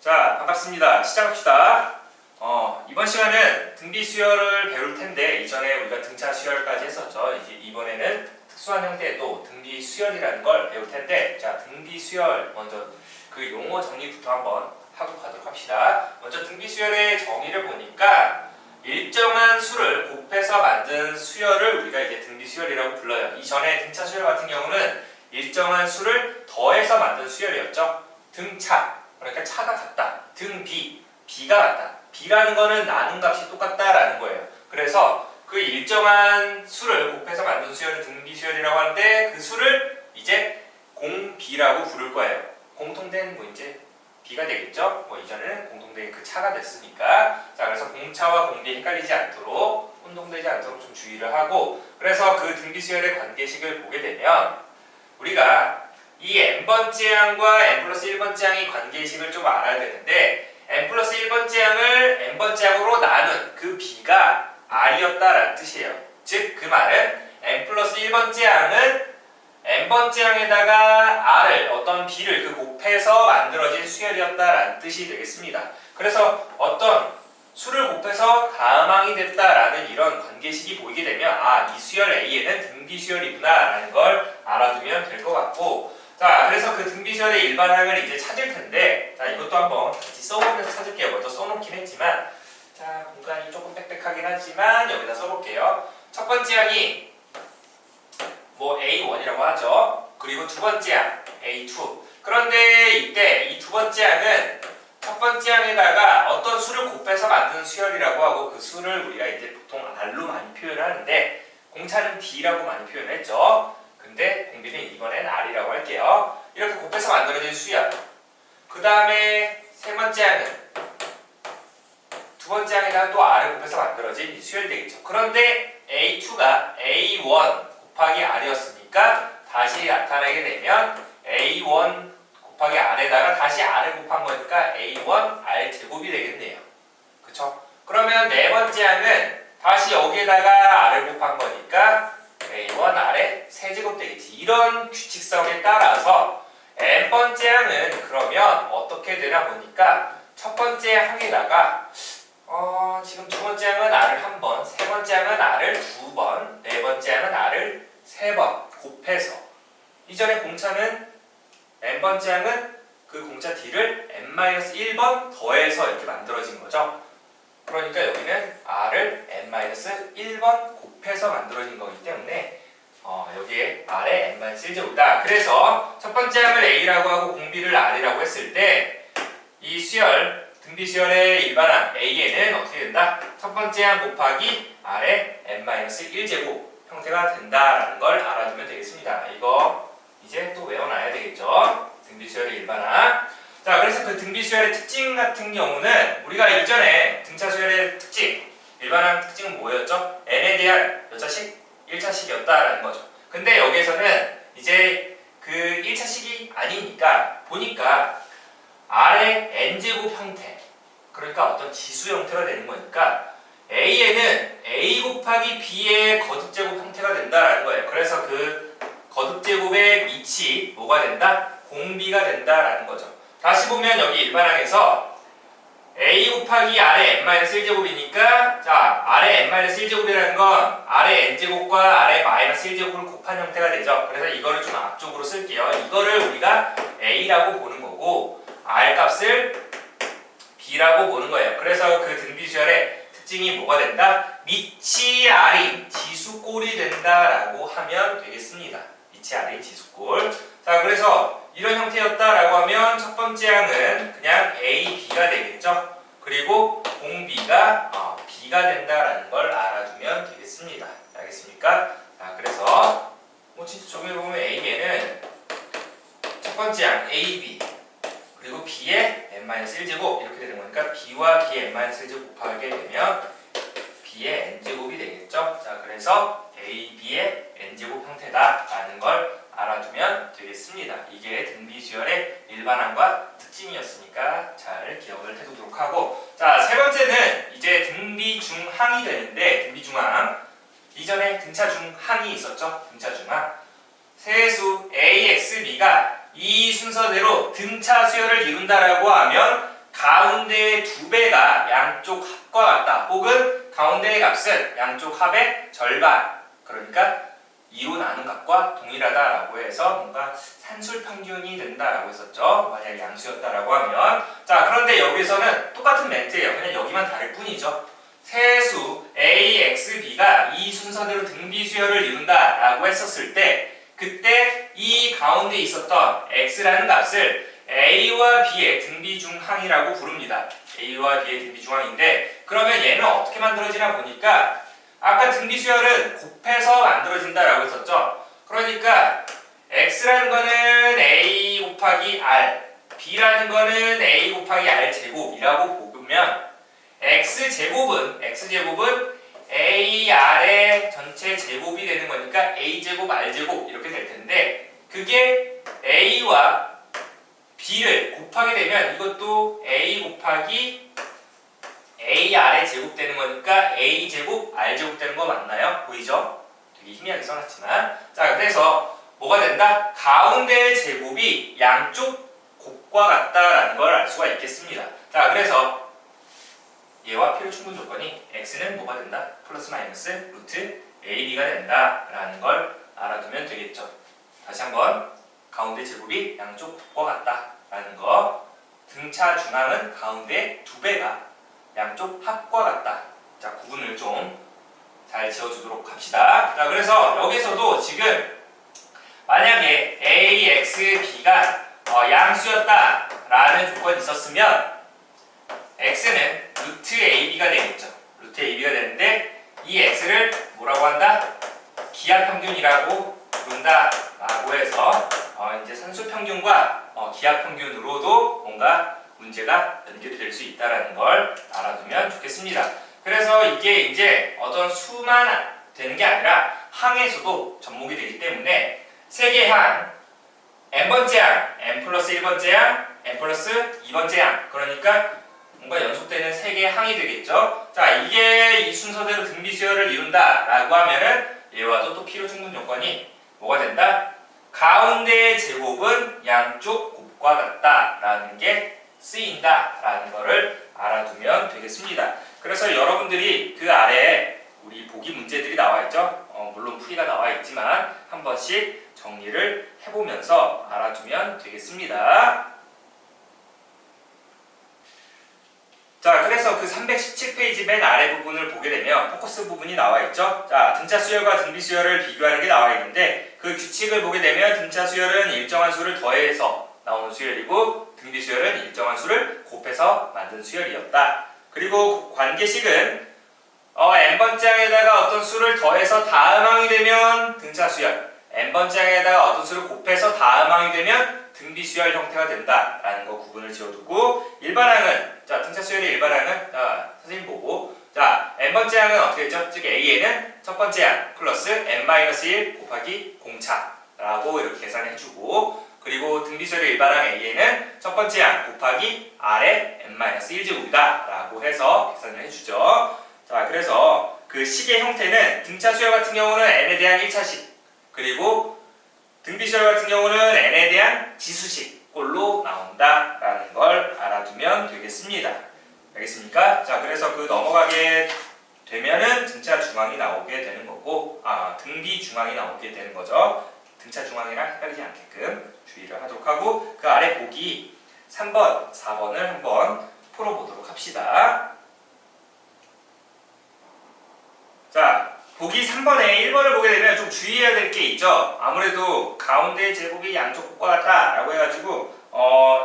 자, 반갑습니다. 시작합시다. 이번 시간은 등비 수열을 배울 텐데 이전에 우리가 등차 수열까지 했었죠. 이제 이번에는 특수한 형태의 또 등비 수열이라는 걸 배울 텐데, 자, 등비 수열 먼저 그 용어 정리부터 한번 하고 가도록 합시다. 먼저 등비 수열의 정의를 보니까 일정한 수를 곱해서 만든 수열을 우리가 이제 등비 수열이라고 불러요. 이전에 등차 수열 같은 경우는 일정한 수를 더해서 만든 수열이었죠. 등차, 그러니까 차가 같다. 등비, 비가 같다. 비라는 거는 나눈 값이 똑같다라는 거예요. 그래서 그 일정한 수를 곱해서 만든 수열을 등비 수열이라고 하는데, 그 수를 이제 공비라고 부를 거예요. 공통된 이제 비가 되겠죠. 이전에는 공통된 그 차가 됐으니까. 자, 그래서 공차와 공비 헷갈리지 않도록, 혼동되지 않도록 좀 주의를 하고, 그래서 그 등비 수열의 관계식을 보게 되면 우리가 이 n번째 항과 n 플러스 1번째 항의 관계식을 좀 알아야 되는데, n 플러스 1번째 항을 n번째 항으로 나눈 그 b가 r이었다라는 뜻이에요. 즉, 그 말은 n 플러스 1번째 항은 n번째 항에다가 r을, 어떤 b를 그 곱해서 만들어진 수열이었다라는 뜻이 되겠습니다. 그래서 어떤 수를 곱해서 다음 항이 됐다라는 이런 관계식이 보이게 되면, 이 수열 A에는 등비 수열이구나 라는 걸 알아두면 될 것 같고, 자, 그래서 그 등비 수열의 일반항을 이제 찾을 텐데, 자, 이것도 한번 같이 써보면서 찾을게요. 먼저 써놓긴 했지만, 자, 공간이 조금 빽빽하긴 하지만 여기다 써볼게요. 첫 번째 항이 A1이라고 하죠. 그리고 두 번째 항 A2. 그런데 이때 이 두 번째 항은 첫 번째 항에다가 어떤 수를 곱해서 만든 수열이라고 하고, 그 수를 우리가 이제 보통 R로 많이 표현하는데, 공차는 B라고 많이 표현했죠. 근데 공비는 이번엔 R이라고 할게요. 이렇게 곱해서 만들어진 수열. 그 다음에 세 번째 항은 두 번째 항에다가 또 R을 곱해서 만들어진 수열이 되겠죠. 그런데 A2가 A1 곱하기 R이었으니까 다시 나타나게 되면 A1 곱하기 R에다가 다시 R을 곱한 거니까 A1 R 제곱이 되겠네요. 그쵸? 그러면 네 번째 항은 다시 여기에다가 R을 곱한 거니까 A1 R의 세제곱 되겠지. 이런 규칙성에 따라서 n번째 항은 그러면 어떻게 되나 보니까, 첫 번째 항에다가 지금 두 번째 항은 R을 한 번, 세 번째 항은 R을 두 번, 네 번째 항은 R을 세 번 곱해서, 이전에 공차는 n번째 항은 그 공차 D를 n-1번 더해서 이렇게 만들어진 거죠. 그러니까 여기는 R을 n-1번 곱해서 만들어진 거기 때문에 여기에 R의 n-1제곱이다. 그래서 첫 번째 항을 A라고 하고 공비를 R이라고 했을 때 이 수열, 등비 수열의 일반항 A에는 어떻게 된다? 첫 번째 항 곱하기 R의 n-1제곱 형태가 된다라는 걸 알아두면 되겠습니다. 이거 이제 또 외워놔야 되겠죠? 등비 수열의 일반항. 자, 그래서 그 등비 수열의 특징 같은 경우는 우리가 이전에 등차 수열의 특징, 일반항 특징은 뭐였죠? n에 대한 몇 차식? 1차식이었다라는 거죠. 근데 여기에서는 이제 그 1차식이 아니니까 보니까 R의 n제곱 형태, 그러니까 어떤 지수 형태가 되는 거니까 A에는 A 곱하기 B의 거듭제곱 형태가 된다라는 거예요. 그래서 그 거듭제곱의 밑이 뭐가 된다? 공비가 된다라는 거죠. 다시 보면 여기 일반항에서 A 곱하기 R의 n-1제곱이니까, 자, R의 n-1제곱이라는 건 R의 n제곱과 R의 -1제곱을 곱한 형태가 되죠. 그래서 이거를 좀 앞쪽으로 쓸게요. 이거를 우리가 A라고 보는 거고, R 값을 B라고 보는 거예요. 그래서 그 등비수열의 특징이 뭐가 된다? 밑이 R인 지수꼴이 된다라고 하면 되겠습니다. 밑이 R인 지수꼴. 자, 그래서 이런 형태였다라고 하면 첫 번째 항은 그냥 A, B가 되겠죠. 그리고 공비가 B가 된다라는 걸 알아두면 되겠습니다. 알겠습니까? 자, 그래서 진짜 저기 보면 A에는 첫 번째 항 A, B 그리고 B의 n-1제곱 이렇게 되는 거니까 B와 B의 n-1제곱 곱하게 되면 B의 n제곱이 되겠죠. 자, 그래서 A, B의 n제곱 형태다라는 걸 알아두면 되겠습니다. 이게 등비 수열의 일반항과 특징이었으니까 잘 기억을 해두도록 하고, 자, 세 번째는 이제 등비 중항이 되는데, 등비 중항, 이전에 등차 중항이 있었죠. 등차 중항, 세수 A, X, B가 이 순서대로 등차 수열을 이룬다라고 하면 가운데의 2배가 양쪽 합과 같다. 혹은 가운데의 값은 양쪽 합의 절반. 그러니까 2로 나눈 값과 동일하다라고 해서 뭔가 산술평균이 된다라고 했었죠. 만약 양수였다라고 하면. 자, 그런데 여기서는 똑같은 멘트예요. 그냥 여기만 다를 뿐이죠. 세수 A, X, B가 이 순서대로 등비수열을 이룬다라고 했었을 때 그때 이 가운데 있었던 X라는 값을 A와 B의 등비중항이라고 부릅니다. A와 B의 등비중항인데 그러면 얘는 어떻게 만들어지나 보니까 아까 등비수열은 곱해서 만들어진다라고 했었죠. 그러니까 X라는 거는 A 곱하기 R, B라는 거는 A 곱하기 R 제곱이라고 보면 X제곱은 AR의 전체 제곱이 되는 거니까 A제곱, R제곱 이렇게 될 텐데 그게 A와 B를 곱하게 되면 이것도 A 곱하기 AR의 제곱 되는 거니까 A제곱, R제곱 되는 거 맞나요? 보이죠? 되게 희미하게 써놨지만 자, 그래서 뭐가 된다? 가운데의 제곱이 양쪽 곱과 같다라는 걸 알 수가 있겠습니다. 자, 그래서 얘와 필요 충분 조건이 x는 뭐가 된다? 플러스 마이너스 루트 ab가 된다라는 걸 알아두면 되겠죠. 다시 한번 가운데 제곱이 양쪽 곱과 같다라는 거, 등차 중앙은 가운데 2배가 양쪽 합과 같다. 자, 구분을 좀 잘 지어주도록 합시다. 자, 그래서 여기서도 지금 만약에 a, x, b가 양수였다라는 조건이 있었으면 x는 루트 ab가 되겠죠. 루트 ab가 되는데 이 x를 뭐라고 한다? 기하평균이라고 부른다라고 해서 이제 산술평균과 기하평균으로도 뭔가 문제가 연결이 될 수 있다는 걸 알아두면 좋겠습니다. 그래서 이게 이제 어떤 수만 되는 게 아니라 항에서도 접목이 되기 때문에 세 개의 항, n번째 항, n 플러스 1번째 항, n 플러스 2번째 항, 그러니까 뭔가 연속되는 세 개의 항이 되겠죠. 자, 이게 이 순서대로 등비수열을 이룬다라고 하면은 얘와도 또 필요 충분 조건이 뭐가 된다? 가운데의 제곱은 양쪽 곱과 같다라는 게 쓰인다라는 거를 알아두면 되겠습니다. 그래서 여러분들이 그 아래에 우리 보기 문제들이 나와 있죠. 물론 풀이가 나와 있지만 한 번씩 정리를 해보면서 알아두면 되겠습니다. 자, 그래서 그 317페이지 맨 아래 부분을 보게 되면 포커스 부분이 나와 있죠. 자, 등차 수열과 등비 수열을 비교하는 게 나와 있는데 그 규칙을 보게 되면 등차 수열은 일정한 수를 더해서 나오는 수열이고 등비 수열은 일정한 수를 곱해서 만든 수열이었다. 그리고 관계식은 n번째 항에다가 어떤 수를 더해서 다음 항이 되면 등차 수열, n번째 항에다가 어떤 수를 곱해서 다음 항이 되면 등비 수열 형태가 된다라는 거 구분을 지어두고, 일반항은 자, 등차 수열의 일반항은 선생님 보고, 자, n번째 항은 어떻게 했죠? 즉 a에는 첫 번째 항 플러스 n-1 곱하기 공차라고 이렇게 계산해주고, 그리고 등비 수열의 일반항 a에는 첫 번째 항 곱하기 r의 n-1제곱이다 라고 해서 계산을 해주죠. 자, 그래서 그 식의 형태는 등차 수열 같은 경우는 n에 대한 1차식, 그리고 등비 수열 같은 경우는 n에 대한 지수식 꼴로 나온다라는 걸 알아두면 되겠습니다. 알겠습니까? 자, 그래서 그 넘어가게 되면은 등차 중앙이 나오게 되는 거고, 등비 중앙이 나오게 되는 거죠. 등차 중앙이랑 헷갈리지 않게끔 주의를 하도록 하고, 그 아래 보기 3번, 4번을 한번 풀어보도록 합시다. 자, 보기 3번에 1번을 보게 되면 좀 주의해야 될 게 있죠. 아무래도 가운데 제곱이 양쪽 곱과 같다 라고 해가지고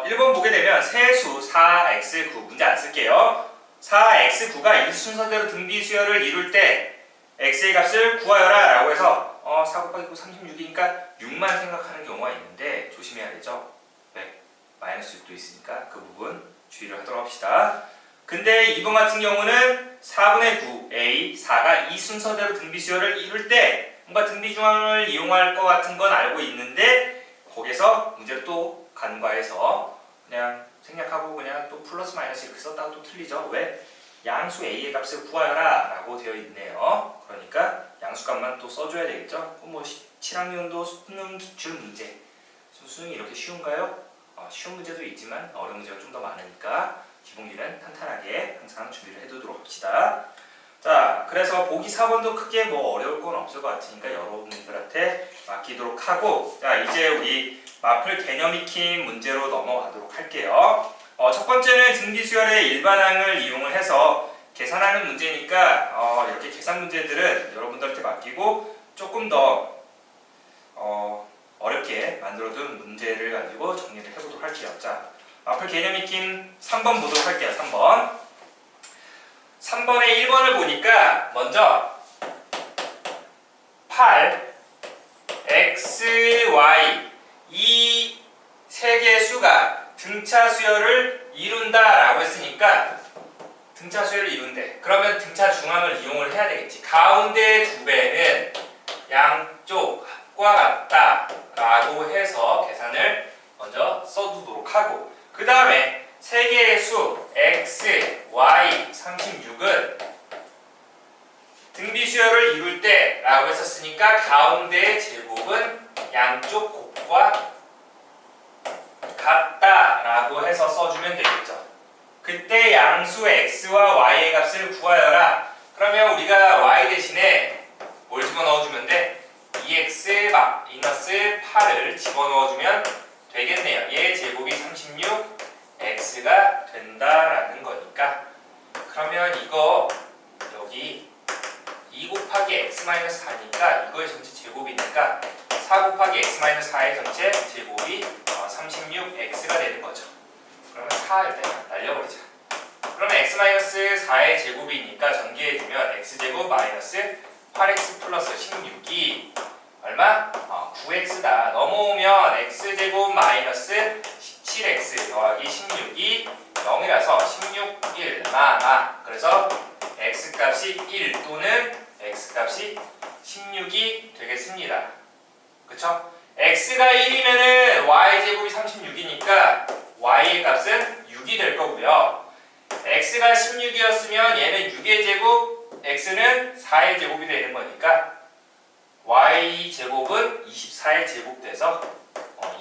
1번 보게 되면 세수 4x9 문제 안 쓸게요. 4x9가 이 순서대로 등비 수열을 이룰 때 x의 값을 구하여라 라고 해서 4 곱하기 9 36이니까 6만 생각하는 경우가 있는데 조심해야 되죠. 네, 마이너스 6도 있으니까 그 부분 주의를 하도록 합시다. 근데 2번 같은 경우는 4분의 9 a 4가 이 순서대로 등비 수열을 이룰 때 뭔가 등비 중앙을 이용할 것 같은 건 알고 있는데, 거기서 문제를 또 간과해서 그냥 생략하고 그냥 또 플러스 마이너스 이렇게 썼다가 또 틀리죠. 왜? 양수 a의 값을 구하여라 라고 되어 있네요. 그러니까 양수값만 또 써줘야 되겠죠. 뭐 7학년도 수능 기출 문제, 수능이 이렇게 쉬운가요? 쉬운 문제도 있지만 어려운 문제가 좀 더 많으니까 기본기는 탄탄하게 항상 준비를 해두도록 합시다. 자, 그래서 보기 4번도 크게 뭐 어려울 건 없을 것 같으니까 여러분들한테 맡기도록 하고, 자, 이제 우리 마플 개념 익힘 문제로 넘어가도록 할게요. 첫 번째는 등비수열의 일반항을 이용을 해서 계산하는 문제니까 이렇게 계산 문제들은 여러분들한테 맡기고 조금 더 어렵게 만들어둔 문제를 가지고 정리를 해보도록 할게요. 자, 마플 개념 익힘 3번 보도록 할게요. 3번. 3번에 1번을 보니까 먼저 8, x, y 이 세 개의 수가 등차 수열을 이룬다라고 했으니까 등차 수열을 이룬대. 그러면 등차 중앙을 이용을 해야 되겠지. 가운데 두 배는 양쪽 합과 같다라고 해서 계산을 먼저 써두도록 하고, 그 다음에 세 개의 수 x, y, 36은 등비수열을 이룰 때 라고 했었으니까 가운데의 제곱은 양쪽 곱과 같다라고 해서 써주면 되겠죠. 그때 양수 x와 y의 값을 구하여라. 그러면 우리가 y 대신에 뭘 집어넣어주면 돼? 2x 8을 집어넣어주면 되겠네요. 얘 제곱이 36 x가 된다라는 거니까, 그러면 이거 여기 2 곱하기 x-4니까 이거의 전체 제곱이니까 4 곱하기 x-4의 전체 제곱이 36x가 되는 거죠. 그러면 4 일단 날려버리자. 그러면 x-4의 제곱이니까 전개해주면 x제곱 마이너스 8x 플러스 16이 얼마? 9x다. 넘어오면 x제곱 마이너스 17x 더하기 16이 0이라서 16, 1, 그래서 x값이 1 또는 x값이 16이 되겠습니다. 그쵸? x가 1이면은 y제곱이 36이니까 y의 값은 6이 될 거고요. x가 16이었으면 얘는 6의 제곱, x는 4의 제곱이 되는 거니까 y제곱은 24의 제곱 돼서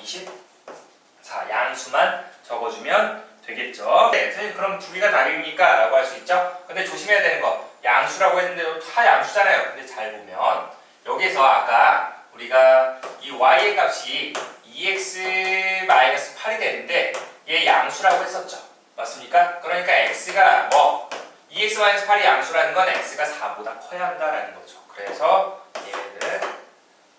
24 양수만 적어주면 되겠죠. 네, 선생님 그럼 두 개가 다릅니까? 라고 할 수 있죠. 근데 조심해야 되는 거, 양수라고 했는데도 다 양수잖아요. 근데 잘 보면 여기서 아까 우리가 이 y의 값이 2x-8이 되는데 얘 양수라고 했었죠. 맞습니까? 그러니까 x가 뭐 2x-8이 양수라는 건 x가 4보다 커야 한다라는 거죠. 그래서 얘네들은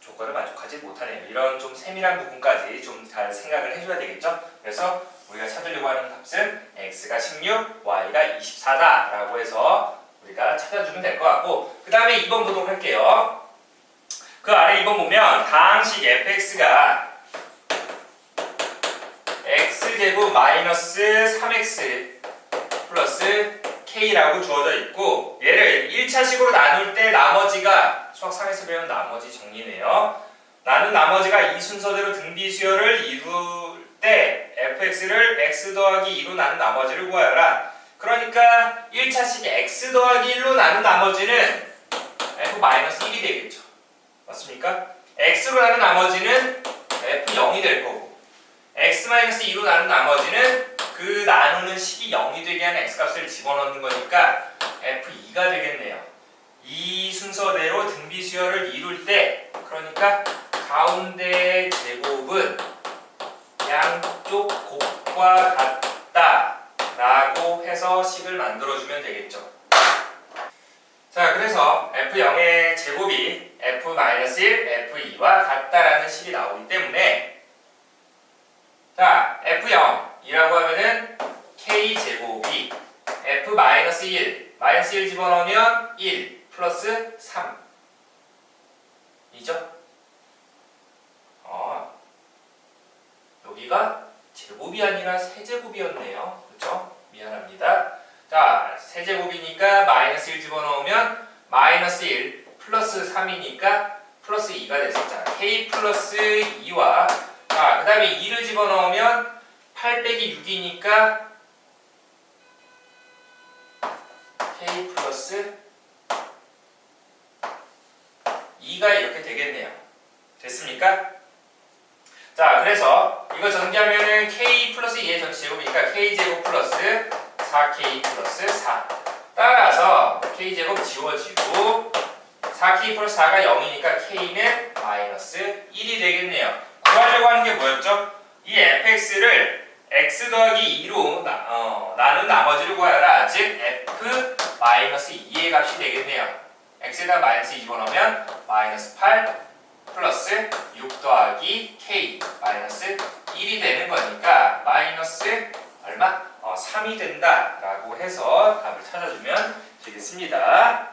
조건을 만족하지 못하네요. 이런 좀 세밀한 부분까지 좀 잘 생각을 해줘야 되겠죠. 그래서 우리가 찾으려고 하는 값은 x가 16, y가 24다 라고 해서 우리가 찾아주면 될 것 같고, 그 다음에 2번 보도록 할게요. 그 아래 2번 보면 다항식 fx가 x제곱 마이너스 3x 플러스 k라고 주어져 있고, 얘를 1차식으로 나눌 때 나머지가 수학 3에서 배운 나머지 정리네요. 나는 나머지가 이 순서대로 등비수열을 이룰 때 fx를 x 더하기 2로 나눈 나머지를 구하여라. 그러니까 1차식 x 더하기 1로 나눈 나머지는 f-1이 되겠죠. 맞습니까? x로 나눈 나머지는 f0이 될 거고, x-2로 나눈 나머지는 그 나누는 식이 0이 되게 하는 x값을 집어넣는 거니까 f2가 되겠네요. 이 순서대로 등비수열을 이룰 때, 그러니까 가운데 제곱은 양쪽 곱과 같다 라고 해서 식을 만들어주면 되겠죠. 자, 그래서 f0의 제곱이 f-1, f2와 같다라는 식이 나오기 때문에, 자, f0이라고 하면은 k제곱이 f-1, 마이너스 1 집어넣으면 1 플러스 3 이죠? 여기가 제곱이 아니라 세제곱이었네요. 그렇죠? 미안합니다. 자, 세제곱이니까 마이너스 1 집어넣으면 마이너스 1 플러스 3이니까 플러스 2가 됐었잖아. k 플러스 2와, 자, 그 다음에 2를 집어넣으면 8 빼기 6이니까 k 플러스 2가 이렇게 되겠네요. 됐습니까? 자, 그래서 이거 전개하면은 k 플러스 2의 전체 제곱이니까 k제곱 플러스 4k 플러스 4. 따라서 k제곱 지워지고 4k 플러스 4가 0이니까 k는 마이너스 1이 되겠네요. 구하려고 하는 게 뭐였죠? 이 fx를 x 더하기 2로 나눈 나머지를 구하여라. 즉 f 마이너스 2의 값이 되겠네요. x에다 마이너스 2 집어넣으면 마이너스 8 플러스 6 더하기 k 마이너스 1이 되는 거니까 마이너스 얼마? 3이 된다라고 해서 답을 찾아주면 되겠습니다.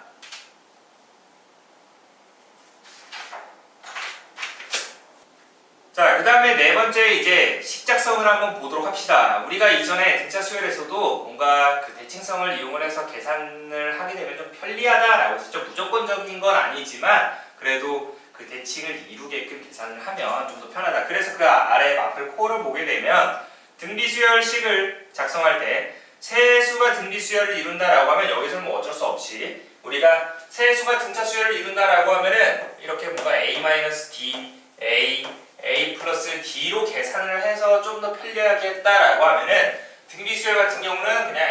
자, 그 다음에 네 번째 이제 식작성을 한번 보도록 합시다. 우리가 이전에 등차 수열에서도 뭔가 그 대칭성을 이용을 해서 계산을 하게 되면 좀 편리하다라고 했었죠. 무조건적인 건 아니지만 그래도 그 대칭을 이루게끔 계산을 하면 좀 더 편하다. 그래서 그 아래 마플 코어를 보게 되면 등비수열식을 작성할 때 세수가 등비수열을 이룬다라고 하면 여기서는 뭐 어쩔 수 없이 우리가 세수가 등차 수열을 이룬다라고 하면은 이렇게 뭔가 a-d, a 플러스 d로 계산을 해서 좀 더 편리하게 했다라고 하면은 등비수열 같은 경우는 그냥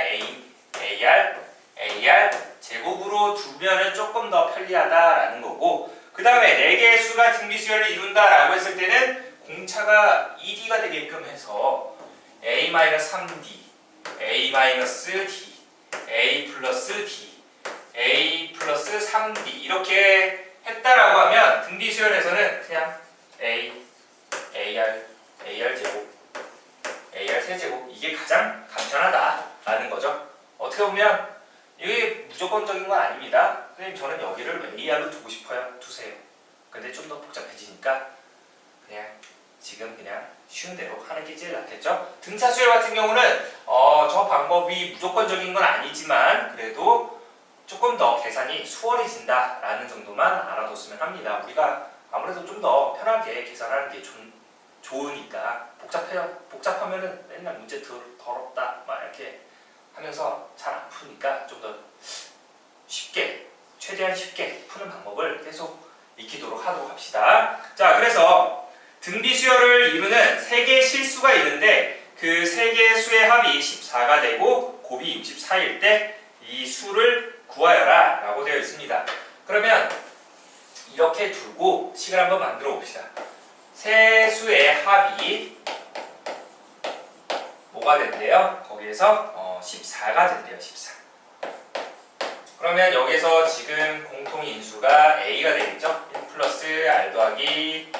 ar 제곱으로 두면은 조금 더 편리하다라는 거고, 그 다음에 4개의 수가 등비수열을 이룬다라고 했을 때는 공차가 2d가 되게끔 해서 a-3d, a-d, a 플러스 d, a 플러스 3d 이렇게 했다라고 하면 등비수열에서는 그냥 AR 제곱, AR 세제곱 이게 가장 간편하다라는 거죠. 어떻게 보면 이게 무조건적인 건 아닙니다. 선생님 저는 여기를 AR로 두고 싶어요. 두세요. 근데 좀 더 복잡해지니까 그냥 지금 그냥 쉬운 대로 하는 게 제일 낫겠죠. 등차 수열 같은 경우는 저 방법이 무조건적인 건 아니지만 그래도 조금 더 계산이 수월해진다라는 정도만 알아뒀으면 합니다. 우리가 아무래도 좀 더 편하게 계산하는 게 좋으니까 복잡하면은 맨날 문제 더럽다 막 이렇게 하면서 잘 안 푸니까 좀 더 쉽게 최대한 쉽게 푸는 방법을 계속 익히도록 하도록 합시다. 자, 그래서 등비수열을 이루는 3개의 실수가 있는데 그 3개의 수의 합이 14가 되고 곱이 64일 때 이 수를 구하여라 라고 되어 있습니다. 그러면 이렇게 두고 식을 한번 만들어 봅시다. 세 수의 합이 뭐가 된대요? 거기에서 14가 된대요. 14. 그러면 여기서 지금 공통인수가 a가 되겠죠? 1 플러스 r 더하기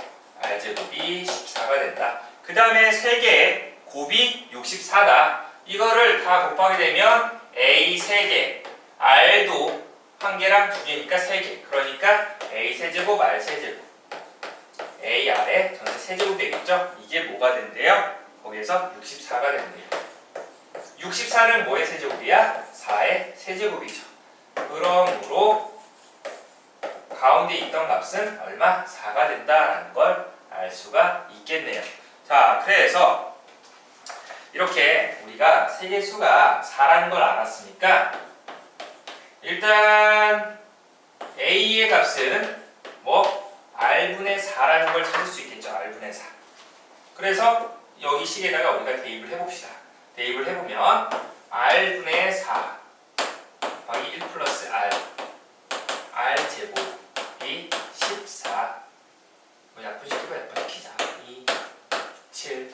r 제곱이 14가 된다. 그 다음에 3개 곱이 64다. 이거를 다 곱하게 되면 a 3개, r도 1개랑 2개니까 3개. 그러니까 a 세제곱, r 세제곱. a, r의 전체 세제곱 되겠죠? 이게 뭐가 된대요? 거기에서 64가 된대요. 64는 뭐의 세제곱이야? 4의 세제곱이죠. 그러므로 가운데 있던 값은 얼마? 4가 된다라는 걸 알 수가 있겠네요. 자, 그래서 이렇게 우리가 세계수가 4라는 걸 알았으니까 일단 a의 값은 뭐 r분의 4라는 걸 찾을 수 있겠죠. r분의 4. 그래서 여기 식에다가 우리가 대입을 해봅시다. 대입을 해보면 r분의 4 곱하기 1 플러스 r 제곱이 14 뭐 약분시키고 약분시키자 2, 7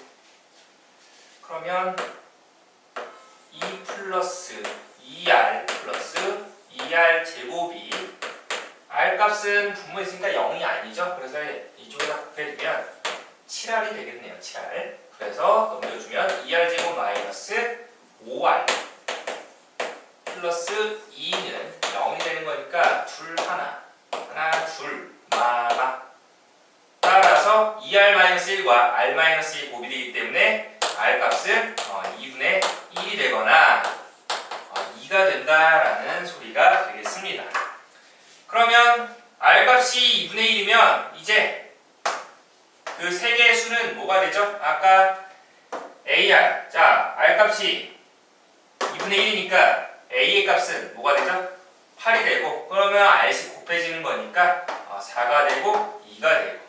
그러면 2 플러스 2r 플러스 2r 제곱이 r 값은 분모에 있으니까 0이 아니죠. 그래서 이쪽에다 곱해주면 7r이 되겠네요. 7r. 그래서 넘겨주면 2r 제곱 마이너스 5r 플러스 2는 0이 되는 거니까 둘 하나 둘 마마. 따라서 2r-1과 r-1 곱이 되기 때문에 r 값은 2분의 1이 되거나 2가 된다라는 소리가 되겠습니다. 그러면 r 값이 2분의 1이면 이제 그 세 개의 수는 뭐가 되죠? 아까 AR. 자, R 값이 2분의 1이니까 A의 값은 뭐가 되죠? 8이 되고, 그러면 R씩 곱해지는 거니까 4가 되고 2가 되고.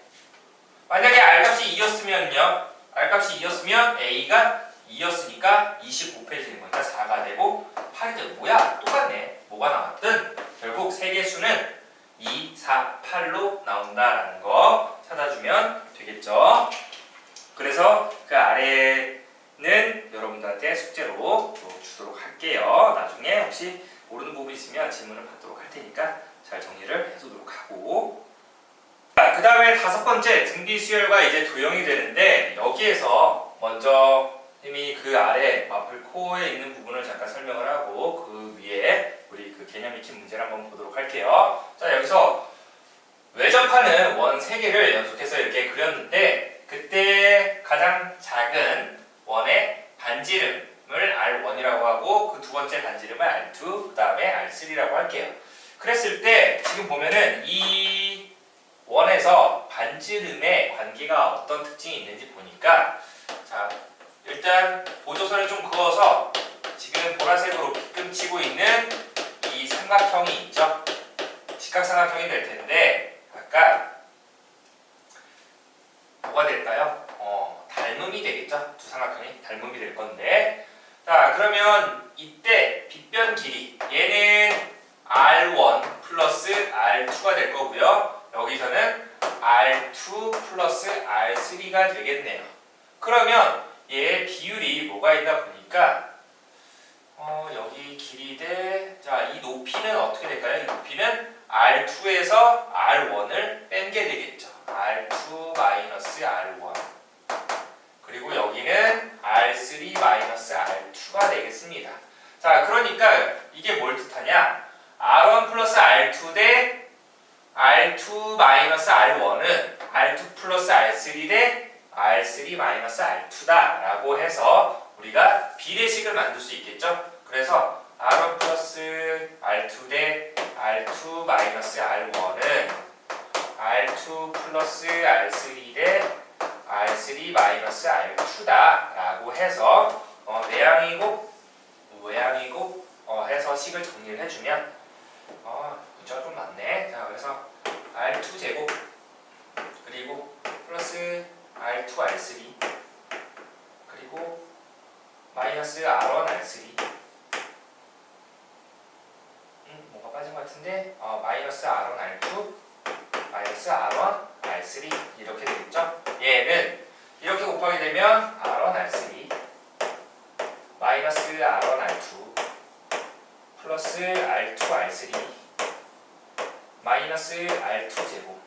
만약에 R 값이 2였으면요. R 값이 2였으면 A가 2였으니까 20 곱해지는 거니까 4가 되고 8이 되고 뭐야? 똑같네. 뭐가 나왔든 결국 세개수는 2, 4, 8로 나온다라는 거 찾아주면 되겠죠. 그래서 그 아래는 여러분들한테 숙제로 주도록 할게요. 나중에 혹시 모르는 부분이 있으면 질문을 받도록 할 테니까 잘 정리를 해두도록 하고, 그 다음에 5번째 등비 수열과 이제 도형이 되는데, 여기에서 먼저 이미 그 아래 마플 코어에 있는 부분을 잠깐 설명을 하고 그 위에 우리 그 개념 익힌 문제를 한번 보도록 할게요. 자, 여기서 외접하는 원 3개를 연속해서 이렇게 그렸는데, 그때 가장 작은 원의 반지름을 R1이라고 하고 그 두 번째 반지름을 R2, 그 다음에 R3라고 할게요. 그랬을 때 지금 보면은 이 원에서 반지름의 관계가 어떤 특징이 있는지 보니까, 자, 일단 보조선을 좀 그어서 지금 보라색으로 빗금치고 있는 이 삼각형이 있죠. 직각삼각형이 될 텐데, 아까 뭐가 될까요? 닮음이 되겠죠? 두 삼각형이 닮음이 될 건데, 자, 그러면 이때 빗변 길이, 얘는 R1 플러스 R2가 될 거고요. 여기서는 R2 플러스 R3가 되겠네요. 그러면 얘의 비율이 뭐가 있나 보니까, 여기 길이 대, 자, 이 높이는 어떻게 될까요? 이 높이는 R2에서 R1을 뺀 게 되겠죠. R2 마이너스 R1. 그리고 여기는 R3 마이너스 R2가 되겠습니다. 자, 그러니까 이게 뭘 뜻하냐? R1 플러스 R2 대 R2 마이너스 R1은 R2 플러스 R3 대 R3 마이너스 R2다 라고 해서 우리가 비례식을 만들 수 있겠죠? 그래서 R1 플러스 R2 대 R2 마이너스 R1은 R2 플러스 R3 대 R3 마이너스 R2다 라고 해서 외양이고 해서 식을 정리를 해주면 문자가 좀 많네. 자, 그래서 R2 제곱 그리고 플러스 R2 R3 그리고 마이너스 R1 R3 뭐가 빠진 것 같은데 마이너스 R1 R2 마이너스 R1 R3 이렇게 되겠죠? 얘는 이렇게 곱하게 되면 R1 R3 마이너스 R1 R2 플러스 R2 R3 마이너스 R2 제곱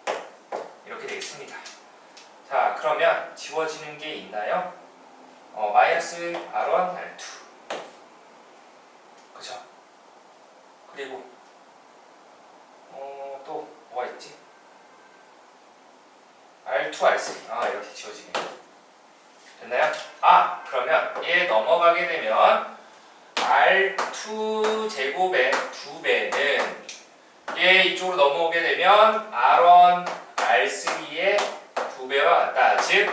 이렇게 되겠습니다. 자, 그러면 지워지는 게 있나요? 마이너스 R1 R2 그죠? 그리고 또 뭐가 있지? R2 R3 이렇게 지워지겠네요. 됐나요? 그러면 얘 넘어가게 되면 R2 제곱의 2배는 얘 이쪽으로 넘어오게 되면 R1 R3의 2배와 같다. 즉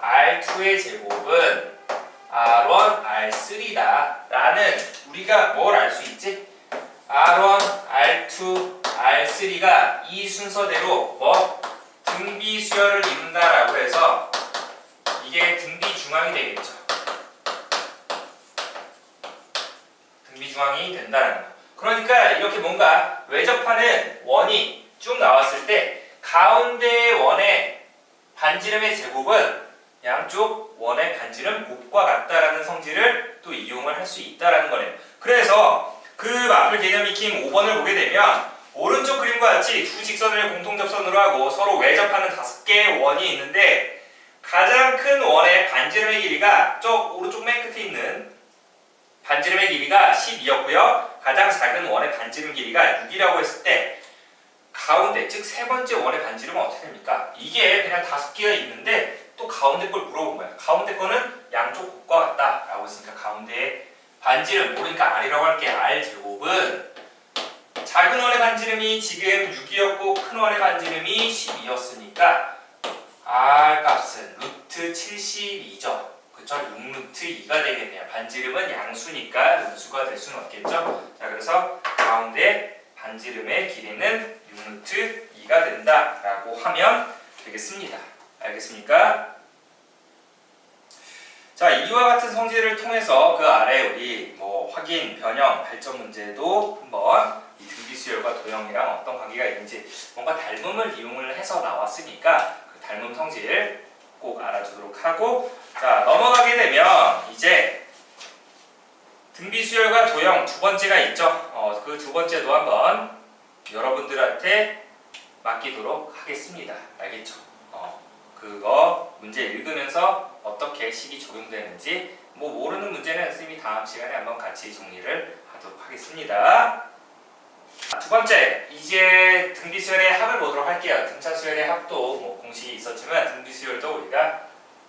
R2의 제곱은 R1 R3다 라는 우리가 뭘 알 수 있지? R1 R2 R3가 이 순서대로 등비 수열을 이룬다라고 해서 이게 등비 중앙이 되겠죠. 등비 중앙이 된다는 거. 그러니까 이렇게 뭔가 외접하는 원이 쭉 나왔을 때 가운데 원의 반지름의 제곱은 양쪽 원의 반지름 곱과 같다라는 성질을 또 이용을 할 수 있다라는 거네요. 그래서 그 마플 개념 익힘 5번을 보게 되면 오른쪽 그림과 같이 두 직선을 공통접선으로 하고 서로 외접하는 5개의 원이 있는데, 가장 큰 원의 반지름의 길이가 오른쪽 맨 끝에 있는 반지름의 길이가 12였고요. 가장 작은 원의 반지름 길이가 6이라고 했을 때 가운데, 즉 세 번째 원의 반지름은 어떻게 됩니까? 이게 그냥 5개가 있는데 또 가운데 걸 물어본 거야. 가운데 거는 양쪽 곱과 같다 라고 했으니까 가운데의 반지름, 모르니까 R이라고 할게. R제곱은 작은 원의 반지름이 지금 6이었고 큰 원의 반지름이 12였으니까 R 값은 루트 72죠. 그쵸? 6루트 2가 되겠네요. 반지름은 양수니까 음수가 될 수는 없겠죠. 자, 그래서 가운데 반지름의 길이는 6루트 2가 된다라고 하면 되겠습니다. 알겠습니까? 자, 이와 같은 성질을 통해서 그 아래 우리 뭐 확인, 변형, 발전 문제도 한번 이 등비수열과 도형이랑 어떤 관계가 있는지 뭔가 닮음을 이용을 해서 나왔으니까 그 닮음 성질 꼭 알아두도록 하고, 자 넘어가게 되면 이제 등비수열과 도형 두 번째가 있죠. 그 두 번째도 한번 여러분들한테 맡기도록 하겠습니다. 알겠죠? 그거 문제 읽으면서 어떻게 식이 적용되는지 뭐 모르는 문제는 선생님이 다음 시간에 한번 같이 정리를 하도록 하겠습니다. 두 번째, 이제 등비수열의 합을 보도록 할게요. 등차수열의 합도 뭐 공식이 있었지만 등비수열도 우리가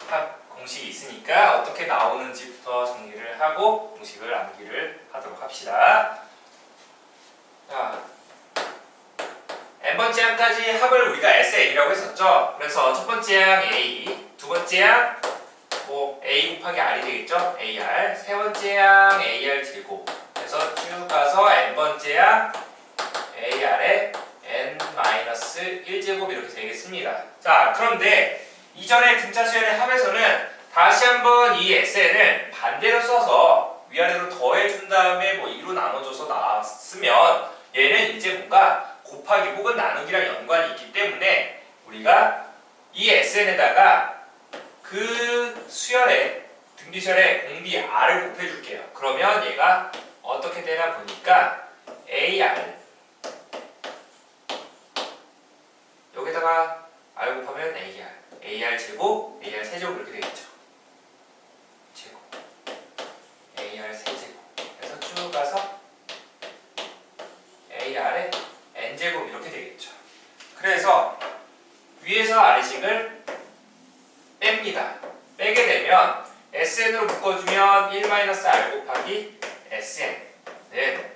합 공식이 있으니까 어떻게 나오는지부터 정리를 하고 공식을 암기를 하도록 합시다. 자, n번째 항까지 합을 우리가 SN이라고 했었죠. 그래서 첫 번째 항 A, 두 번째 항 뭐 A 곱하기 R이 되겠죠. AR, 세 번째 항 AR 제곱. 그래서 쭉 가서 n번째 항 AR에 n-1제곱 이렇게 되겠습니다. 자, 그런데 이전에 등차수열의 합에서는 다시 한번 이 SN을 반대로 써서 위아래로 더해준 다음에 뭐 2로 나눠줘서 나왔으면 얘는 이제 뭔가 곱하기 혹은 나누기랑 연관이 있기 때문에 우리가 이 SN에다가 그 수열의 등비수열의 공비 R을 곱해줄게요. 그러면 얘가 어떻게 되나 보니까 AR 여기다가 R 곱하면 AR 제곱, AR 세제곱 이렇게 되겠죠. 제곱, AR 세제곱. 그래서 쭉 가서 AR에 n제곱 이렇게 되겠죠. 그래서 위에서 아래식을 뺍니다. 빼게 되면 SN으로 묶어주면 1-R 곱하기 SN은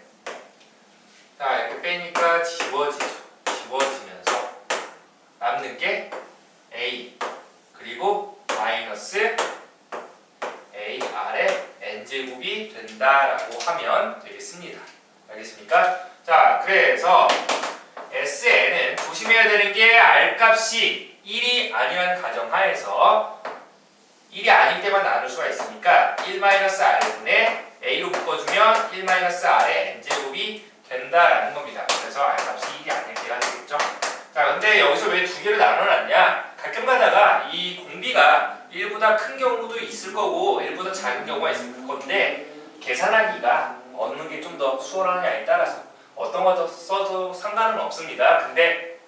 자 이렇게 빼니까 지워지죠. 지워지면서 남는 게 A 그리고 마이너스 AR의 n제곱이 된다라고 하면 되겠습니다. 알겠습니까? 자, 그래서 SN은 조심해야 되는 게 R값이 1이 아니란 가정하에서 1이 아닐 때만 나눌 수가 있으니까 1-R분의 A로 묶어주면 1-R의 n제곱이 된다라는 겁니다. 그래서 R값이 1이 아닐 때가 되겠죠. 자, 근데 여기서 왜 두 개를 나눠놨냐? 가끔 가다가 이 공비가 1보다 큰 경우도 있을 거고 1보다 작은 경우가 있을 건데 계산하기가 어느 게 좀 더 수월하냐에 따라서 어떤 거 써도 상관은 없습니다. 근데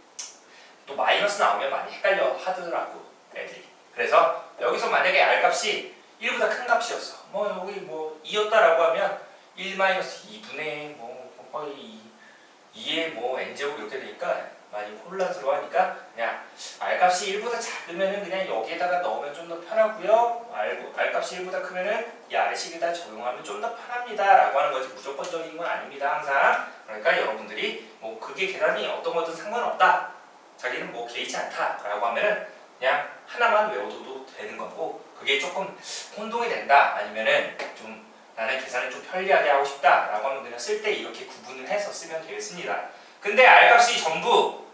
또 마이너스 나오면 많이 헷갈려 하더라고 애들이. 그래서 여기서 만약에 R값이 1보다 큰 값이었어. 뭐 여기 뭐 2였다라고 하면 1-2분의 뭐 곱하기 2의 뭐 n제곱 이렇게 되니까 많이 혼란스러워하니까 그냥 R값이 1보다 작으면은 그냥 여기에다가 넣으면 좀 더 편하고요. R값이 1보다 크면은 이 아래식에다 적용하면 좀 더 편합니다 라고 하는 거지 무조건적인 건 아닙니다 항상. 그러니까 여러분들이 뭐 그게 계산이 어떤 거든 상관없다, 자기는 뭐 개의치 않다 라고 하면은 그냥 하나만 외워둬도 되는 거고, 그게 조금 혼동이 된다 아니면은 좀 나는 계산을 좀 편리하게 하고 싶다 라고 하면 그냥 쓸 때 이렇게 구분을 해서 쓰면 되겠습니다. 근데 R값이 전부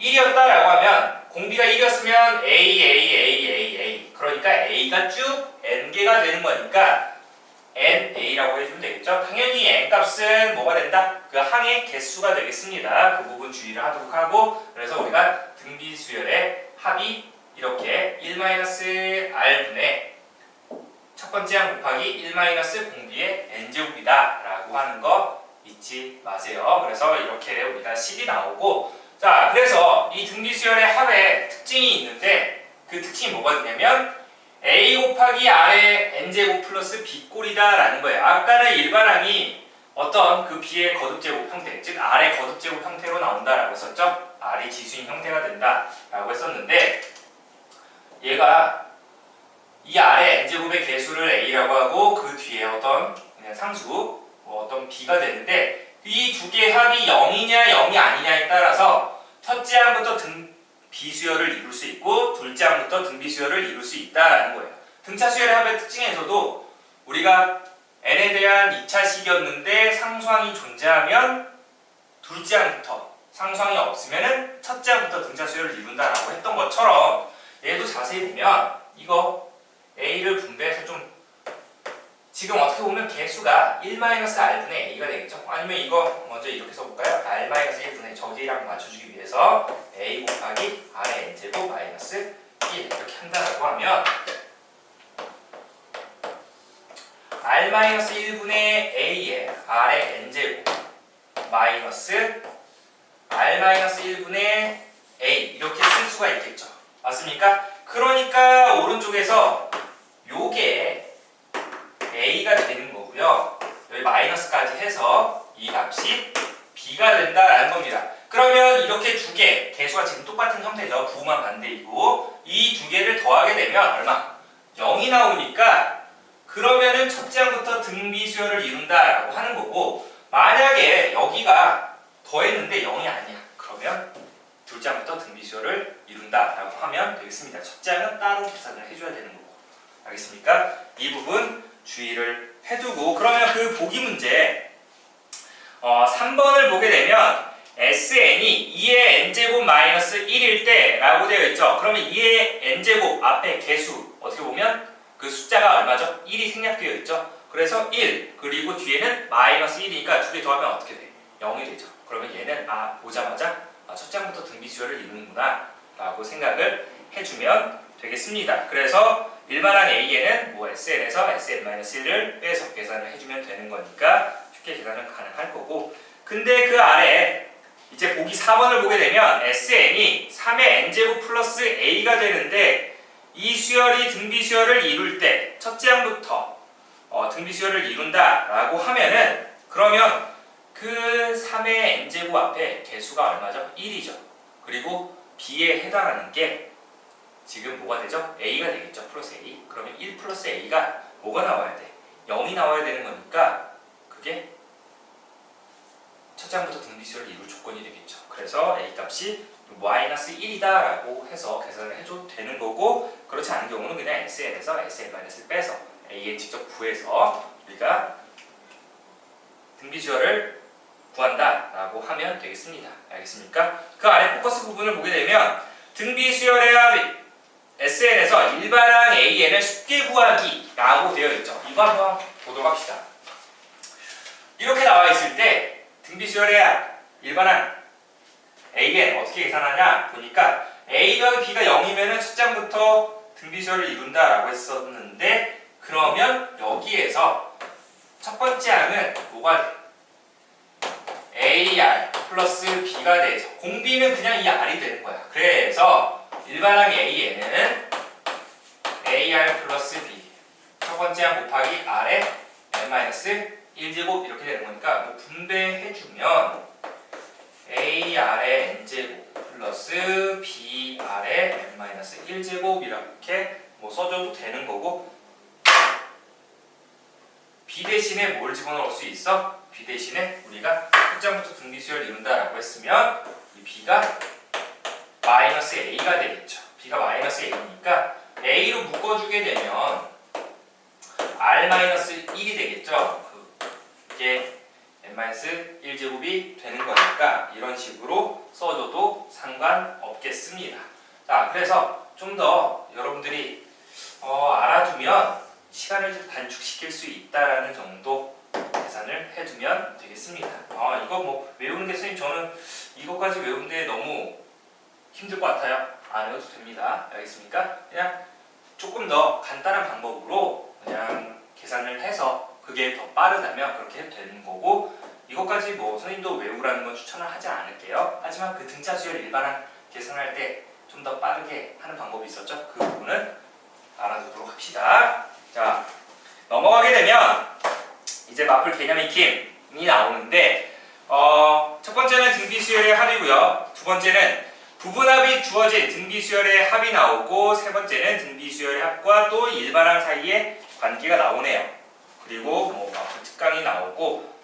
1이었다라고 하면 공비가 1이었으면 A 그러니까 A가 쭉 N개가 되는 거니까 NA라고 해주면 되겠죠. 당연히 N값은 뭐가 된다? 그 항의 개수가 되겠습니다. 그 부분 주의를 하도록 하고, 그래서 우리가 등비수열의 합이 이렇게 1-R분의 첫 번째 항 곱하기 1-공비의 n제곱이다 라고 하는 거 잊지 마세요. 그래서 이렇게 우리가 식이 나오고, 자 그래서 이 등비수열의 합의 특징이 있는데 그 특징이 뭐가 되냐면 A 곱하기 R의 n제곱 플러스 B꼴이다 라는 거예요. 아까는 일반항이 어떤 그 B의 거듭제곱 형태, 즉 R의 거듭제곱 형태로 나온다라고 했었죠. R이 지수인 형태가 된다 라고 했었는데 얘가 이 R의 n제곱의 개수를 A라고 하고 그 뒤에 어떤 그냥 상수 뭐 어떤 B가 되는데 이 두 개의 합이 0이냐 0이 아니냐에 따라서 첫째 항부터 등비수열을 이룰 수 있고 둘째 항부터 등비수열을 이룰 수 있다라는 거예요. 등차수열의 합의 특징에서도 우리가 n에 대한 2차식이었는데 상수항이 존재하면 둘째 항부터, 상수항이 없으면 첫째 항부터 등차수열을 이룬다라고 했던 것처럼 얘도 자세히 보면 이거 A를 분배해서 좀 지금 어떻게 보면 개수가 1-r분의 a가 되겠죠. 아니면 이거 먼저 이렇게 써볼까요? r-1분의 저기랑 맞춰주기 위해서 a 곱하기 r의 n제곱 마이너스 1 이렇게 한다라고 하면 r-1분의 a의 r의 n제곱 마이너스 r-1분의 a 이렇게 쓸 수가 있겠죠. 맞습니까? 그러니까 오른쪽에서 요게 a가 되는 거고요. 여기 마이너스까지 해서 이 값이 b가 된다라는 겁니다. 그러면 이렇게 두 개, 개수가 지금 똑같은 형태죠. 부호만 반대이고 이 두 개를 더하게 되면 얼마? 0이 나오니까 그러면은 첫째 항부터 등비수열을 이룬다라고 하는 거고 만약에 여기가 더했는데 0이 아니야. 그러면 둘째 항부터 등비수열을 이룬다라고 하면 되겠습니다. 첫째 항은 따로 계산을 해줘야 되는 거고. 알겠습니까? 이 부분 주의를 해두고 그러면 그 보기 문제 3번을 보게 되면 SN이 2의 n제곱 마이너스 1일 때 라고 되어 있죠. 그러면 2의 n제곱 앞에 개수 어떻게 보면 그 숫자가 얼마죠? 1이 생략되어 있죠. 그래서 1 그리고 뒤에는 마이너스 1이니까 두 개 더하면 어떻게 돼? 0이 되죠. 그러면 얘는 보자마자 첫째 항부터 등비수열을 이루는구나 라고 생각을 해주면 되겠습니다. 그래서 일반항 A에는 SN에서 SN-1을 빼서 계산을 해주면 되는 거니까 쉽게 계산은 가능할 거고 근데 그 아래 이제 보기 4번을 보게 되면 SN이 3의 n제곱 플러스 A가 되는데 이 수열이 등비수열을 이룰 때 첫째 항부터 등비수열을 이룬다 라고 하면은 그러면 그 3의 n제곱 앞에 개수가 얼마죠? 1이죠. 그리고 B에 해당하는 게 지금 뭐가 되죠? A가 되겠죠. 플러스 A. 그러면 1 플러스 A가 뭐가 나와야 돼? 0이 나와야 되는 거니까 그게 첫째 항부터 등비수열을 이룰 조건이 되겠죠. 그래서 A 값이 마이너스 1이다 라고 해서 계산을 해줘도 되는 거고 그렇지 않은 경우는 그냥 SN에서 SN-을 빼서 AN 직접 구해서 우리가 등비수열을 구한다 라고 하면 되겠습니다. 알겠습니까? 그 아래 포커스 부분을 보게 되면 등비수열의 합 SN에서 일반항 AN을 쉽게 구하기 라고 되어 있죠. 이거 한번 보도록 합시다. 이렇게 나와 있을 때 등비수열의 합 일반항 AN 어떻게 계산하냐 보니까 A 더하기 B가 0이면 첫째 항부터 등비수열을 이룬다 라고 했었는데 그러면 여기에서 첫 번째 항은 뭐가 돼? AR 플러스 B가 되죠. 공비는 그냥 이 R이 되는 거야. 그래서 일반항 A에는 AR 플러스 B 첫 번째 항 곱하기 R의 n-1제곱 이렇게 되는 거니까 뭐 분배해주면 AR의 n제곱 플러스 BR의 n-1제곱 이렇게 뭐 써줘도 되는 거고 B 대신에 뭘 집어넣을 수 있어? B 대신에 우리가 첫째 항부터 등비수열을 이룬다라고 했으면 이 B가 마이너스 A가 되겠죠. B가 마이너스 A니까 A로 묶어주게 되면 R-1이 되겠죠. 그게 n-1제곱이 되는 거니까 이런 식으로 써줘도 상관없겠습니다. 자, 그래서 좀 더 여러분들이 알아두면 시간을 좀 단축시킬 수 있다라는 정도 계산을 해두면 되겠습니다. 이거 뭐 외우는 게 선생님 저는 이거까지 외우는데 너무 힘들 것 같아요. 안 해도 됩니다. 알겠습니까? 그냥 조금 더 간단한 방법으로 그냥 계산을 해서 그게 더 빠르다면 그렇게 해도 되는 거고 이것까지 뭐 선생님도 외우라는 건 추천을 하지 않을게요. 하지만 그 등차 수열 일반항 계산할 때 좀 더 빠르게 하는 방법이 있었죠. 그 부분은 알아두도록 합시다. 자, 넘어가게 되면 이제 마플 개념 익힘이 나오는데 첫 번째는 등비수열의 합이고요. 두 번째는 부분합이 주어진 등비수열의 합이 나오고 세 번째는 등비수열의 합과 또 일반항 사이의 관계가 나오네요. 그리고 뭐 마플 특강이 나오고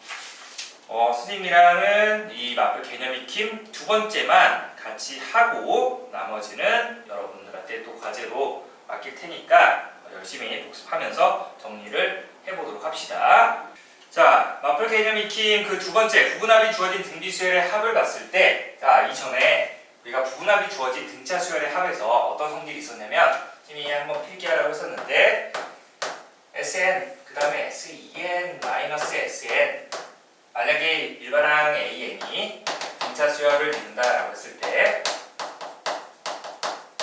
선생님이랑은 이 마플 개념 익힘 두 번째만 같이 하고 나머지는 여러분들한테 또 과제로 맡길 테니까 열심히 복습하면서 정리를 해보도록 합시다. 자, 마플 개념 익힘 그 두 번째 부분합이 주어진 등비수열의 합을 봤을 때 이전에 우리가 부분합이 주어진 등차 수열의 합에서 어떤 성질이 있었냐면 선생님이 한번 필기하라고 했었는데 SN 그 다음에 S2n-SN. 만약에 일반항 AN이 등차 수열을 이룬다라고 했을 때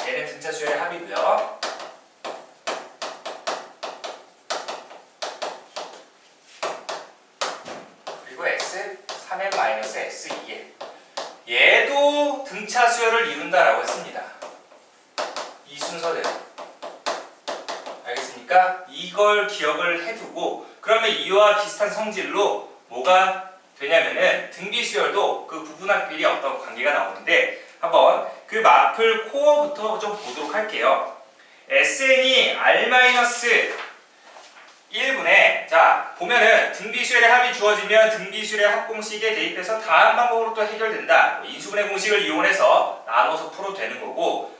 얘는 등차 수열의 합이고요. 그리고 S3n-S2n. 얘도 등차 수열을 이룬다라고 했습니다. 이 순서대로. 알겠습니까? 이걸 기억을 해두고 그러면 이와 비슷한 성질로 뭐가 되냐면은 등비수열도 그 부분합비리 어떤 관계가 나오는데 한번 그 마플 코어부터 좀 보도록 할게요. SN이 R-1분의 자 보면은 등비수열의 합이 주어지면 등비수열의 합공식에 대입해서 다음 방법으로 또 해결된다. 인수분해 공식을 이용해서 나눠서 풀어도 되는 거고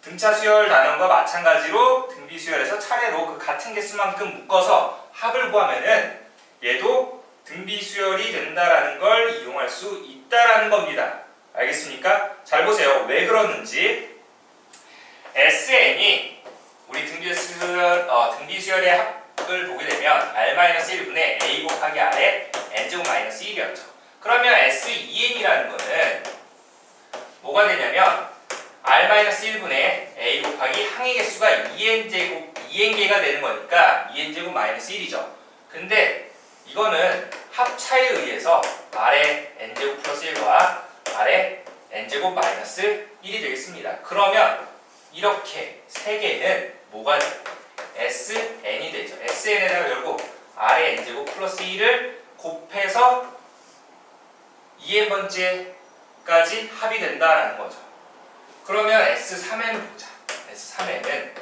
등차수열 단원과 마찬가지로 등비수열에서 차례로 그 같은 개수만큼 묶어서 합을 구하면은 얘도 등비수열이 된다라는 걸 이용할 수 있다라는 겁니다. 알겠습니까? 잘 보세요. 왜 그러는지. SN이 우리 등비수열의 합을 보게 되면 R-1분의 A 곱하기 R의 N제곱 마이너스 1이었죠. 그러면 S2N이라는 거는 뭐가 되냐면 R-1분의 A 곱하기 항의 개수가 2n개가 되는 거니까 2n제곱 마이너스 1이죠. 근데 이거는 합차에 의해서 R의 n제곱 플러스 1과 R의 n제곱 마이너스 1이 되겠습니다. 그러면 이렇게 세 개는 뭐가 돼요? SN이 되죠. SN에다가 결국 R의 n제곱 플러스 1을 곱해서 2n번째까지 합이 된다라는 거죠. 그러면 S3N을 보자. S3N은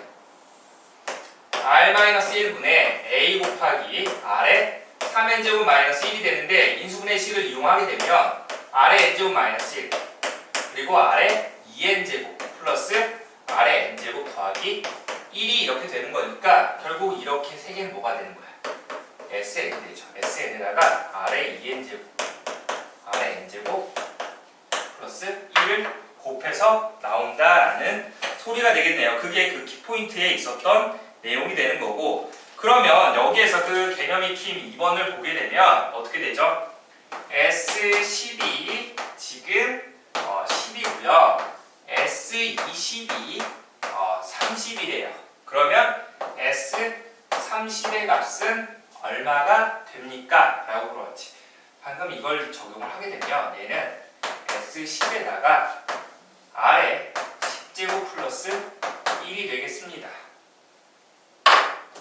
R-1분의 A 곱하기 R의 3n제곱 마이너스 1이 되는데 인수분해 식을 이용하게 되면 R의 n제곱 마이너스 1 그리고 R의 2n제곱 플러스 R의 n제곱 더하기 1이 이렇게 되는 거니까 결국 이렇게 세 개는 뭐가 되는 거야? SN이 되죠. SN에다가 R의 2n제곱 R의 n제곱 플러스 1을 곱해서 나온다라는 소리가 되겠네요. 그게 그 키포인트에 있었던 내용이 되는 거고 그러면 여기에서 그 개념 익힘 2번을 보게 되면 어떻게 되죠? S12 지금 10이고요. S20이 30이래요. 그러면 S30의 값은 얼마가 됩니까? 라고 물어봤지. 방금 이걸 적용을 하게 되면 얘는 S10에다가 R의 10제곱 플러스 1이 되겠습니다.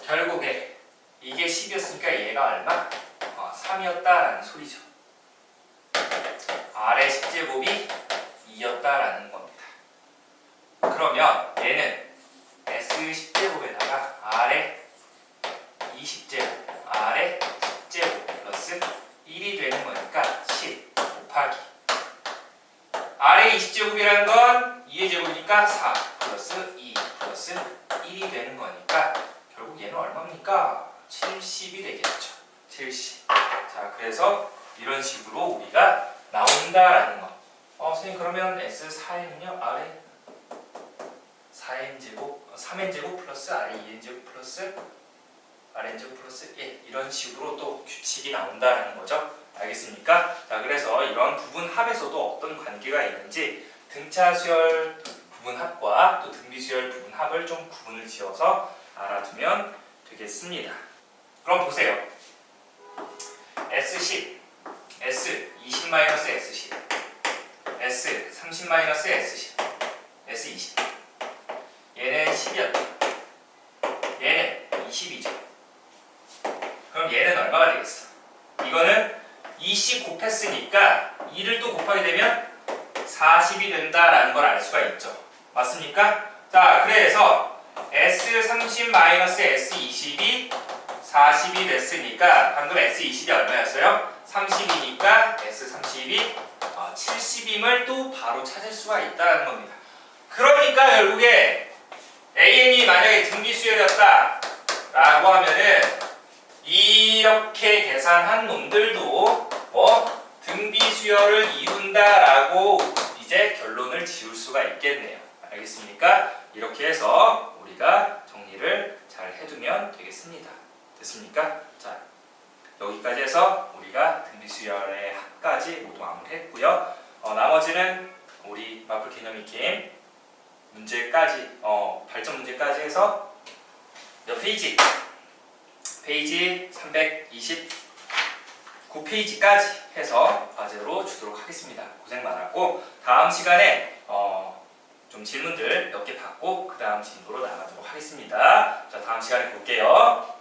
결국에 이게 10이었으니까 얘가 얼마? 3이었다라는 소리죠. R의 10제곱이 2였다라는 겁니다. 그러면 얘는 S10제곱에다가 R의 20제곱, R의 10제곱 플러스 1이 되는 거니까 10 곱하기 R의 20제곱이라는 건 2의 제곱이니까 4 플러스 2 플러스 1이 되는 거니까 결국 얘는 얼마입니까? 70이 되겠죠. 70. 자, 그래서 이런 식으로 우리가 나온다라는 거. 선생님 그러면 S4n은요? R의 4n제곱, 3n제곱 플러스 R의 2n제곱 플러스 Rn제곱 플러스 1 이런 식으로 또 규칙이 나온다라는 거죠. 알겠습니까? 자, 그래서 이런 부분합에서도 어떤 관계가 있는지 등차수열 부분합과 또 등비수열 부분합을 좀 구분을 지어서 알아두면 되겠습니다. 그럼 보세요. S10, S20-S10, S30-S10, S20. 얘는 10이었죠. 얘는 20이죠. 그럼 얘는 얼마가 되겠어? 이거는 20 곱했으니까 2를 또 곱하게 되면 40이 된다라는 걸 알 수가 있죠. 맞습니까? 자, 그래서 S30-S20이 40이 됐으니까 방금 S20이 얼마였어요? 30이니까 S30이 70임을 또 바로 찾을 수가 있다는 겁니다. 그러니까 결국에 AN이 만약에 등비수열이었다 라고 하면은 이렇게 계산한 놈들도 등비수열을 이룬다라고 이제 결론을 지을 수가 있겠네요. 알겠습니까? 이렇게 해서 우리가 정리를 잘 해두면 되겠습니다. 됐습니까? 자, 여기까지 해서 우리가 등비수열의 합까지 모두 마무리했고요. 나머지는 우리 마플 개념 익힘 문제까지 발전 문제까지 해서 몇 페이지? 페이지 329페이지까지 해서 과제로 주도록 하겠습니다. 고생 많았고 다음 시간에 좀 질문들 몇 개 받고 그 다음 진도로 나가도록 하겠습니다. 자, 다음 시간에 볼게요.